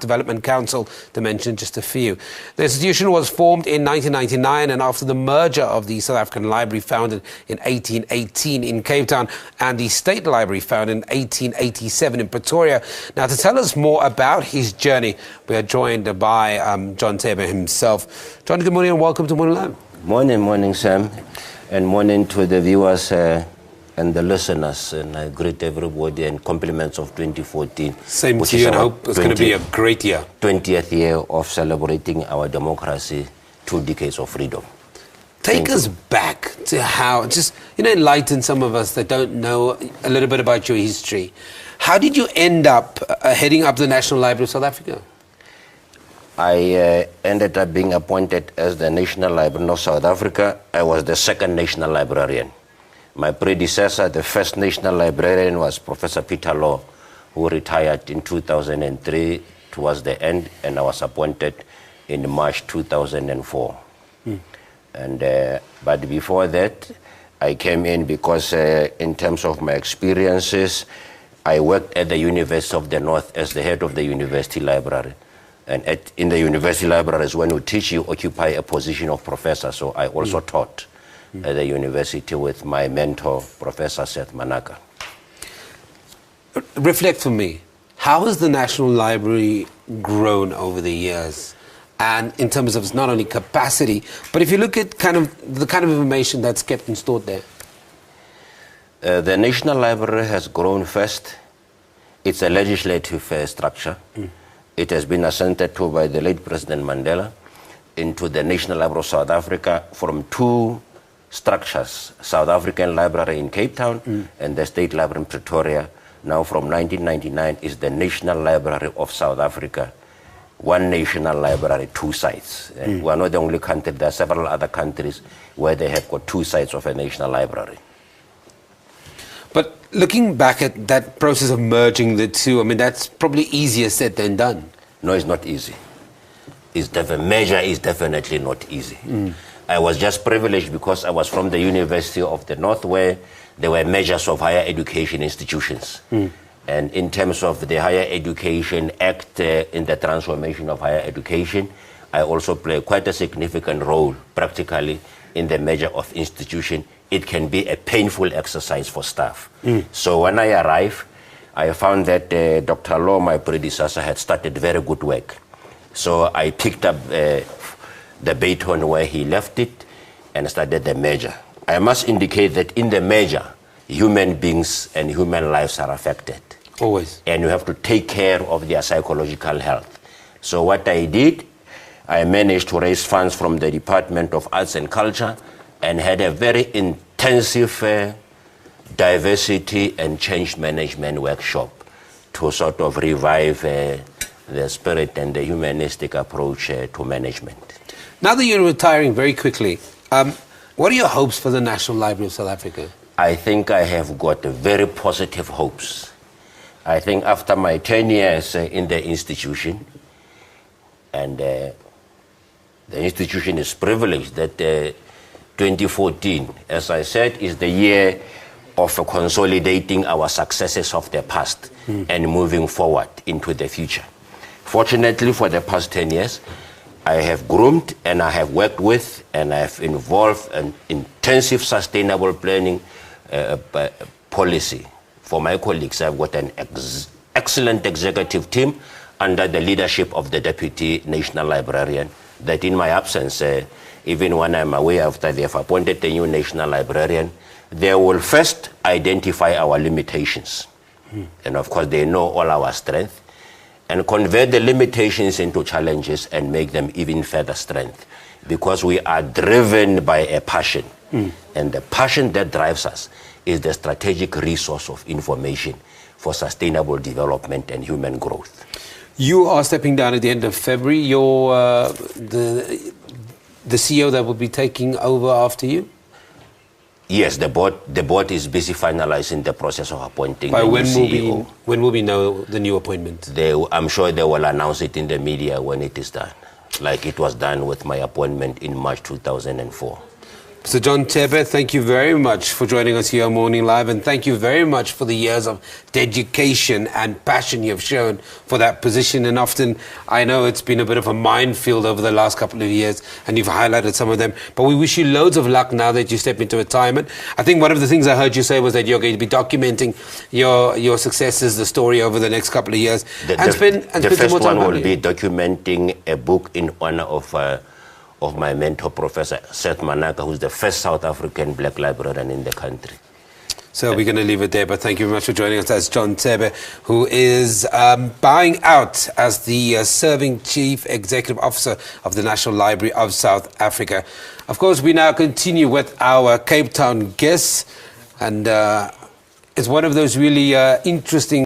Development Council, to mention just a few. The institution was formed in 1999 and after the merger of the South African Library, founded in 1818 in Cape Town, and the State Library, founded in 1887 in Pretoria. Now, to tell us more about his journey, we are joined by John Tsebe himself. John, good morning and welcome to Morning Live. Morning, Sam, and morning to the viewers and the listeners, and I greet everybody and compliments of 2014. Same to you, and I hope it's going to be a great year. 20th year of celebrating our democracy, 2 decades of freedom. Take us back to how, just, enlighten some of us that don't know a little bit about your history. How did you end up heading up the National Library of South Africa? I ended up being appointed as the National Librarian of South Africa. I was the second National Librarian. My predecessor, the first National Librarian, was Professor Peter Law, who retired in 2003 towards the end, and I was appointed in March 2004. But before that, I came in because in terms of my experiences, I worked at the University of the North as the head of the University Library. And in the University Libraries, when you teach, you occupy a position of professor, so I also taught at the university with my mentor, Professor Seth Manaka. Reflect for me. How has the National Library grown over the years? And in terms of not only capacity, but if you look at the kind of information that's kept and stored there. The National Library has grown first. It's a legislative structure. It has been assented to by the late President Mandela into the National Library of South Africa from 2 structures, South African Library in Cape Town and the State Library in Pretoria. Now from 1999 is the National Library of South Africa. 1 national library, 2 sites. And we are not the only country, there are several other countries where they have got 2 sites of a national library. But looking back at that process of merging the 2, I mean, that's probably easier said than done. No, it's not easy. Measure is definitely not easy. I was just privileged because I was from the University of the North, where there were measures of higher education institutions. And in terms of the Higher Education Act in the transformation of higher education, I also play quite a significant role practically in the measure of institution. It can be a painful exercise for staff. So when I arrived, I found that Dr. Law, my predecessor, had started very good work. So I picked up the baton where he left it and started the measure. I must indicate that in the measure, human beings and human lives are affected. Always. And you have to take care of their psychological health. So what I did, I managed to raise funds from the Department of Arts and Culture and had a very intensive diversity and change management workshop to sort of revive the spirit and the humanistic approach to management. Now that you're retiring very quickly, what are your hopes for the National Library of South Africa? I think I have got very positive hopes. I think after my 10 years in the institution, and the institution is privileged that 2014, as I said, is the year of consolidating our successes of the past and moving forward into the future. Fortunately, for the past 10 years, I have groomed and I have worked with and I have involved an intensive sustainable planning policy. For my colleagues, I've got an excellent executive team under the leadership of the Deputy National Librarian, that in my absence, even when I'm away after they have appointed a new National Librarian, they will first identify our limitations. And of course, they know all our strengths, and convert the limitations into challenges and make them even further strength. Because we are driven by a passion. And the passion that drives us is the strategic resource of information for sustainable development and human growth. You are stepping down at the end of February. You're the CEO that will be taking over after you? Yes, the board is busy finalizing the process of appointing the new CEO. When will we know the new appointment? I'm sure they will announce it in the media when it is done, like it was done with my appointment in March 2004. Mr. John Tsebe, thank you very much for joining us here on Morning Live, and thank you very much for the years of dedication and passion you've shown for that position. And often, I know it's been a bit of a minefield over the last couple of years, and you've highlighted some of them. But we wish you loads of luck now that you step into retirement. I think one of the things I heard you say was that you're going to be documenting your successes, the story over the next couple of years. The first one will be documenting a book in honor of my mentor, Professor Seth Manaka, who's the first South African black librarian in the country. So we're going to leave it there, but thank you very much for joining us. That's John Tsebe, who is bowing out as the serving Chief Executive Officer of the National Library of South Africa. Of course, we now continue with our Cape Town guests, and it's one of those really interesting